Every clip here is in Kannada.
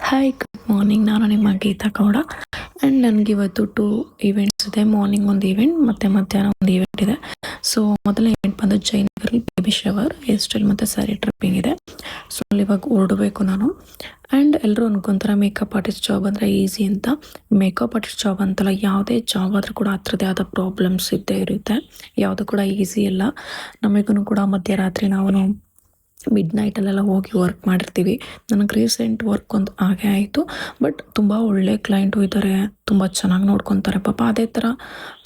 Hi good morning. ನಾನು ನಿಮ್ಮ ಗೀತಾ ಗೌಡ. ಆ್ಯಂಡ್ ನನಗಿವತ್ತು 2 ಈವೆಂಟ್ಸ್ ಇದೆ. ಮಾರ್ನಿಂಗ್ ಒಂದು ಈವೆಂಟ್ ಮತ್ತು ಮಧ್ಯಾಹ್ನ ಒಂದು ಈವೆಂಟ್ ಇದೆ. ಸೊ ಮೊದಲನೇ ಈವೆಂಟ್ ಬಂದು ಜಯನಗರಲ್ಲಿ ಬೇಬಿ ಶವರ್, ಹೇರ್ ಸ್ಟೈಲ್ ಮತ್ತು ಸ್ಯಾರಿ ಟ್ರಿಪ್ಪಿಂಗ್ ಇದೆ. ಸೊ ಅಲ್ಲಿ ಇವಾಗ ಹೊರಡಬೇಕು ನಾನು. ಆ್ಯಂಡ್ ಎಲ್ಲರೂ ಅನ್ಕೊಂತಾರೆ ಮೇಕಪ್ ಆರ್ಟಿಸ್ಟ್ ಜಾಬ್ ಅಂದರೆ ಈಸಿ ಅಂತ. ಮೇಕಪ್ ಆರ್ಟಿಸ್ಟ್ ಜಾಬ್ ಅಂತಲ್ಲ, ಯಾವುದೇ ಜಾಬ್ ಆದರೂ ಕೂಡ ಹತ್ರದೇ ಆದ ಪ್ರಾಬ್ಲಮ್ಸ್ ಇದ್ದೇ ಇರುತ್ತೆ. ಯಾವುದು ಕೂಡ ಈಸಿ ಇಲ್ಲ. ನಮಗೂ ಕೂಡ ಮಧ್ಯರಾತ್ರಿ ನಾವು ಮಿಡ್ ನೈಟಲ್ಲೆಲ್ಲ ಹೋಗಿ ವರ್ಕ್ ಮಾಡಿರ್ತೀವಿ. ನನಗೆ ರೀಸೆಂಟ್ ವರ್ಕ್ ಒಂದು ಹಾಗೆ ಆಯಿತು. ಬಟ್ ತುಂಬ ಒಳ್ಳೆ ಕ್ಲೈಂಟು ಇದ್ದಾರೆ, ತುಂಬ ಚೆನ್ನಾಗಿ ನೋಡ್ಕೊತಾರೆ ಪಾಪ. ಅದೇ ಥರ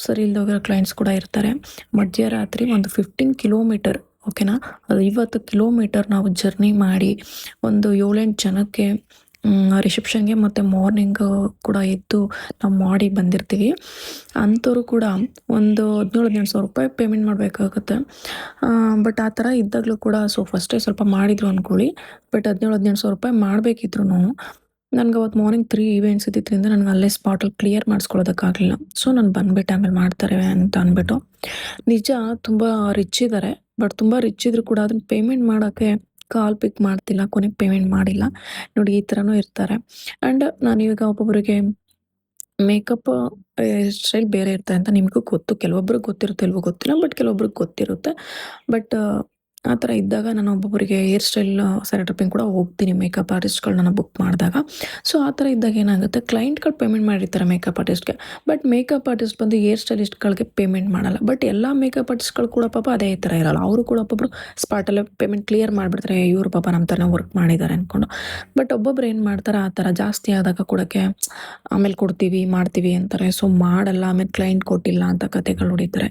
ಸರಿ ಇಲ್ದೋಗಿರೋ ಕ್ಲೈಂಟ್ಸ್ ಕೂಡ ಇರ್ತಾರೆ. ಮಧ್ಯರಾತ್ರಿ ಒಂದು 15 ಕಿಲೋಮೀಟರ್, ಓಕೆನಾ, 50 ಕಿಲೋಮೀಟರ್ ನಾವು ಜರ್ನಿ ಮಾಡಿ ಒಂದು 7-8 ಜನಕ್ಕೆ ರಿಸೆಪ್ಷನ್ಗೆ ಮತ್ತು ಮಾರ್ನಿಂಗ್ ಕೂಡ ಎದ್ದು ನಾವು ಮಾಡಿ ಬಂದಿರ್ತೀವಿ. ಅಂಥವ್ರು ಕೂಡ ಒಂದು 17-18 ಸಾವಿರ ರೂಪಾಯಿ ಪೇಮೆಂಟ್ ಮಾಡಬೇಕಾಗುತ್ತೆ. ಬಟ್ ಆ ಥರ ಇದ್ದಾಗಲೂ ಕೂಡ ಫಸ್ಟೇ ಸ್ವಲ್ಪ ಮಾಡಿದ್ರು ಅಂದ್ಕೊಳ್ಳಿ. ಬಟ್ 17-18 ಸಾವಿರ ರೂಪಾಯಿ ಮಾಡಬೇಕಿದ್ರು ನನಗೆ ಅವತ್ತು ಮಾರ್ನಿಂಗ್ 3 ಈವೆಂಟ್ಸ್ ಇದ್ದಿದ್ದರಿಂದ ನನಗೆ ಅಲ್ಲೇ ಸ್ಪಾಟಲ್ಲಿ ಕ್ಲಿಯರ್ ಮಾಡಿಸ್ಕೊಳ್ಳೋದಕ್ಕಾಗಲಿಲ್ಲ. ಸೊ ನಾನು ಬಂದುಬಿಟ್ಟೆ, ಆಮೇಲೆ ಮಾಡ್ತಾರೆ ಅಂತ ಅಂದ್ಬಿಟ್ಟು. ನಿಜ ತುಂಬ ರಿಚ್ ಇದ್ದಾರೆ, ಬಟ್ ತುಂಬ ರಿಚ್ ಇದ್ರು ಕೂಡ ಅದನ್ನು ಪೇಮೆಂಟ್ ಮಾಡೋಕ್ಕೆ ಕಾಲ್ ಪಿಕ್ ಮಾಡ್ತಿಲ್ಲ, ಕೊನೆಗೆ ಪೇಮೆಂಟ್ ಮಾಡಿಲ್ಲ. ನೋಡಿ, ಈ ಥರನೂ ಇರ್ತಾರೆ. ಆ್ಯಂಡ್ ನಾನು ಇವಾಗ ಒಬ್ಬೊಬ್ಬರಿಗೆ ಮೇಕಪ್ ಸ್ಟೈಲ್ ಬೇರೆ ಇರ್ತಾರೆ ಅಂತ ನಿಮಗೂ ಗೊತ್ತು. ಕೆಲವೊಬ್ರಿಗೆ ಗೊತ್ತಿರುತ್ತೆ, ಇಲ್ವೋ ಗೊತ್ತಿಲ್ಲ, ಬಟ್ ಕೆಲವೊಬ್ರಿಗೆ ಗೊತ್ತಿರುತ್ತೆ. ಬಟ್ ಆ ಥರ ಇದ್ದಾಗ ನಾನು ಒಬ್ಬೊಬ್ಬರಿಗೆ ಹೇರ್ ಸ್ಟೈಲ್, ಸ್ಯಾರಿ ಟ್ರಿಪ್ಪಿಂಗ್ ಕೂಡ ಹೋಗ್ತೀನಿ ಮೇಕಪ್ ಆರ್ಟಿಸ್ಟ್ಗಳನ್ನ ಬುಕ್ ಮಾಡಿದಾಗ. ಸೊ ಆ ಥರ ಇದ್ದಾಗ ಏನಾಗುತ್ತೆ, ಕ್ಲೈಂಟ್ಗಳು ಪೇಮೆಂಟ್ ಮಾಡಿರ್ತಾರೆ ಮೇಕಪ್ ಆರ್ಟಿಸ್ಟ್ಗೆ, ಬಟ್ ಮೇಕಪ್ ಆರ್ಟಿಸ್ಟ್ ಬಂದು ಹೇರ್ ಸ್ಟೈಲಿಸ್ಟ್ಗಳಿಗೆ ಪೇಮೆಂಟ್ ಮಾಡಲ್ಲ. ಬಟ್ ಎಲ್ಲ ಮೇಕಪ್ ಆರ್ಟಿಸ್ಟ್ಗಳು ಕೂಡ ಪಾಪ ಅದೇ ಥರ ಇರಲ್ಲ. ಅವರು ಕೂಡ ಒಬ್ಬೊಬ್ಬರು ಸ್ಪಾಟಲ್ಲೇ ಪೇಮೆಂಟ್ ಕ್ಲಿಯರ್ ಮಾಡಿಬಿಡ್ತಾರೆ, ಇವರು ಪಾಪ ನಮ್ಮ ಥರನೇ ವರ್ಕ್ ಮಾಡಿದ್ದಾರೆ ಅಂದ್ಕೊಂಡು. ಬಟ್ ಒಬ್ಬೊಬ್ರು ಏನು ಮಾಡ್ತಾರೆ, ಆ ಥರ ಜಾಸ್ತಿ ಆದಾಗ ಕೊಡೋಕ್ಕೆ ಆಮೇಲೆ ಕೊಡ್ತೀವಿ ಮಾಡ್ತೀವಿ ಅಂತಾರೆ. ಸೊ ಮಾಡಲ್ಲ, ಆಮೇಲೆ ಕ್ಲೈಂಟ್ ಕೊಟ್ಟಿಲ್ಲ ಅಂತ ಕತೆಗಳು ಹೊಡಿತಾರೆ.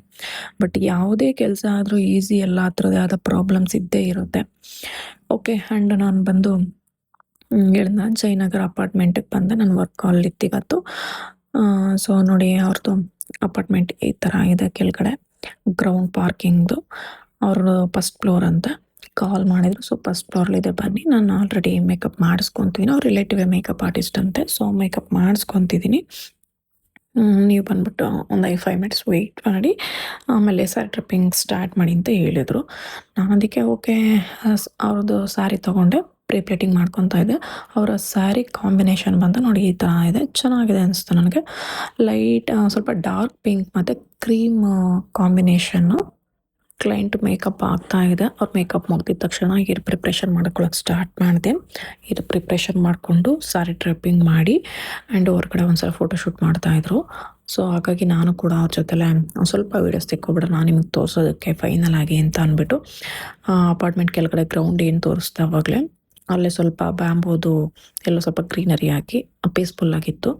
ಬಟ್ ಯಾವುದೇ ಕೆಲಸ ಆದರೂ ಈಸಿ ಎಲ್ಲ ಹತ್ರದೇ ಆದ ಪ್ರಾಬ್ಲಮ್ಸ್ ಇದ್ದೇ ಇರುತ್ತೆ. ಓಕೆ, ಆ್ಯಂಡ್ ನಾನು ಬಂದು ಹೇಳಿದ ಜಯನಗರ ಅಪಾರ್ಟ್ಮೆಂಟಿಗೆ ಬಂದೆ. ನಾನು ವರ್ಕ್ ಕಾಲಿತ್ತು ಇವತ್ತು. ಸೊ ನೋಡಿ, ಅವ್ರದ್ದು ಅಪಾರ್ಟ್ಮೆಂಟ್ ಈ ಥರ ಇದೆ. ಕೆಳಗಡೆ ಗ್ರೌಂಡ್ ಪಾರ್ಕಿಂಗ್ದು. ಅವರು ಫಸ್ಟ್ ಫ್ಲೋರ್ ಅಂತ ಕಾಲ್ ಮಾಡಿದ್ರು. ಸೊ ಫಸ್ಟ್ ಫ್ಲೋರ್ಲಿದೆ, ಬನ್ನಿ. ನಾನು ಆಲ್ರೆಡಿ ಮೇಕಪ್ ಮಾಡಿಸ್ಕೊತೀನಿ. ಅವ್ರ ರಿಲೇಟಿವ್ ಮೇಕಪ್ ಆರ್ಟಿಸ್ಟ್ ಅಂತೆ. ಸೊ ಮೇಕಪ್ ಮಾಡಿಸ್ಕೊತಿದ್ದೀನಿ. ನೀವು ಬಂದ್ಬಿಟ್ಟು ಒಂದು 5 ಮಿನಿಟ್ಸ್ ವೆಯ್ಟ್ ಮಾಡಿ ಆಮೇಲೆ ಸ್ಯಾರಿ ಟ್ರಿಪ್ಪಿಂಗ್ ಸ್ಟಾರ್ಟ್ ಮಾಡಿ ಅಂತ ಹೇಳಿದರು. ನಾನು ಅದಕ್ಕೆ ಓಕೆ ಅವ್ರದ್ದು ಸ್ಯಾರಿ ತೊಗೊಂಡೆ, ಪ್ರೀ ಪ್ಲೇಟಿಂಗ್ ಮಾಡ್ಕೊತಾ ಇದ್ದೆ. ಅವರ ಸ್ಯಾರಿ ಕಾಂಬಿನೇಷನ್ ಬಂದು ನೋಡಿ ಈ ಥರ ಇದೆ, ಚೆನ್ನಾಗಿದೆ ಅನಿಸ್ತು ನನಗೆ. ಲೈಟ್ ಸ್ವಲ್ಪ ಡಾರ್ಕ್ ಪಿಂಕ್ ಮತ್ತು ಕ್ರೀಮ್ ಕಾಂಬಿನೇಷನ್ನು. ಕ್ಲೈಂಟ್ ಮೇಕಪ್ ಆಗ್ತಾ ಇದೆ. ಅವ್ರು ಮೇಕಪ್ ಮುಗಿದ ತಕ್ಷಣ ಹೇರ್ ಪ್ರಿಪ್ರೇಷನ್ ಮಾಡ್ಕೊಳ್ಳೋಕೆ ಸ್ಟಾರ್ಟ್ ಮಾಡಿದೆ. ಹೇರ್ ಪ್ರಿಪ್ರೇಷನ್ ಮಾಡಿಕೊಂಡು ಸ್ಯಾರಿ ಟ್ರಿಪ್ಪಿಂಗ್ ಮಾಡಿ ಆ್ಯಂಡ್ ಹೊರಗಡೆ ಒಂದ್ಸಲ ಫೋಟೋಶೂಟ್ ಮಾಡ್ತಾಯಿದ್ರು. ಸೊ ಹಾಗಾಗಿ ನಾನು ಕೂಡ ಅವ್ರ ಜೊತೆಲೆ ಒಂದು ಸ್ವಲ್ಪ ವೀಡಿಯೋಸ್ ತೆಕ್ಕೊಬಿಡೋಣ ನಿಮಗೆ ತೋರಿಸೋದಕ್ಕೆ ಫೈನಲ್ ಆಗಿ ಅಂತ ಅಂದ್ಬಿಟ್ಟು ಅಪಾರ್ಟ್ಮೆಂಟ್ ಕೆಳಗಡೆ ಗ್ರೌಂಡ್ ಏನು ತೋರಿಸ್ತಾ ಅವಾಗಲೇ ಅಲ್ಲೇ ಸ್ವಲ್ಪ ಬ್ಯಾಂಬೋದು ಎಲ್ಲ ಸ್ವಲ್ಪ ಗ್ರೀನರಿ ಹಾಕಿ ಪೀಸ್ಫುಲ್ ಆಗಿತ್ತು,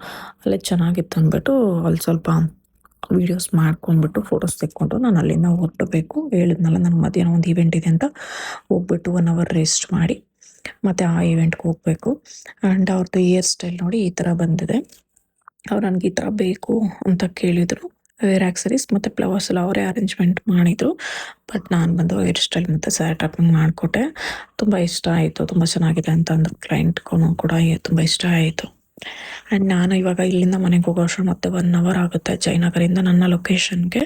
ಅಲ್ಲೇ ಚೆನ್ನಾಗಿತ್ತು ಅಂದ್ಬಿಟ್ಟು ಅಲ್ಲಿ ಸ್ವಲ್ಪ ವೀಡಿಯೋಸ್ ಮಾಡ್ಕೊಂಡ್ಬಿಟ್ಟು ಫೋಟೋಸ್ ತೆಕ್ಕೊಂಡು ನಾನು ಅಲ್ಲಿಂದ ಹೊರಡಬೇಕು. ಹೇಳಿದ್ನಲ್ಲ, ನನಗೆ ಮಧ್ಯಾಹ್ನ ಒಂದು ಈವೆಂಟ್ ಇದೆ ಅಂತ, ಹೋಗ್ಬಿಟ್ಟು 1 ಅವರ್ ರೆಸ್ಟ್ ಮಾಡಿ ಮತ್ತು ಆ ಈವೆಂಟ್ಗೆ ಹೋಗಬೇಕು. ಆ್ಯಂಡ್ ಅವ್ರದ್ದು ಹೇರ್ ಸ್ಟೈಲ್ ನೋಡಿ ಈ ಥರ ಬಂದಿದೆ. ಅವ್ರು ನನಗೆ ಈ ಥರ ಬೇಕು ಅಂತ ಕೇಳಿದರು. ಹೇರ್ ಆಕ್ಸರೀಸ್ ಮತ್ತು ಫ್ಲವರ್ಸ್ ಎಲ್ಲ ಅವರೇ ಅರೇಂಜ್ಮೆಂಟ್ ಮಾಡಿದರು. ಬಟ್ ನಾನು ಬಂದು ಹೇರ್ ಸ್ಟೈಲ್ ಮತ್ತು ಸ್ಯಾರಿ ಟ್ರಿಪ್ಪಿಂಗ್ ಮಾಡಿಕೊಟ್ಟೆ. ತುಂಬ ಇಷ್ಟ ಆಯಿತು, ತುಂಬ ಚೆನ್ನಾಗಿದೆ ಅಂತ ಅಂದರು. ಕ್ಲೈಂಟ್ಗೂ ಕೂಡ ತುಂಬ ಇಷ್ಟ ಆಯಿತು. ಆ್ಯಂಡ್ ನಾನು ಇವಾಗ ಇಲ್ಲಿಂದ ಮನೆಗೆ ಹೋಗೋ ಅಷ್ಟು ಮತ್ತೆ 1 ಅವರ್ ಆಗುತ್ತೆ ಜಯನಗರಿಂದ ನನ್ನ ಲೊಕೇಶನ್ಗೆ.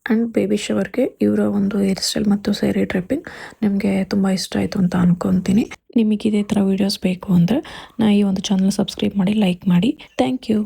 ಆ್ಯಂಡ್ ಬೇಬಿ ಶವರ್ಗೆ ಇವರ ಒಂದು ಹೇರ್ ಸ್ಟೈಲ್ ಮತ್ತು ಸ್ಯಾರಿ ಟ್ರಿಪ್ಪಿಂಗ್ ನಿಮಗೆ ತುಂಬ ಇಷ್ಟ ಆಯಿತು ಅಂತ ಅನ್ಕೊತೀನಿ. ನಿಮಗೆ ಇದೇ ಥರ ವೀಡಿಯೋಸ್ ಬೇಕು ಅಂದರೆ ಈ ಒಂದು ಚಾನಲ್ ಸಬ್ಸ್ಕ್ರೈಬ್ ಮಾಡಿ, ಲೈಕ್ ಮಾಡಿ. Thank you.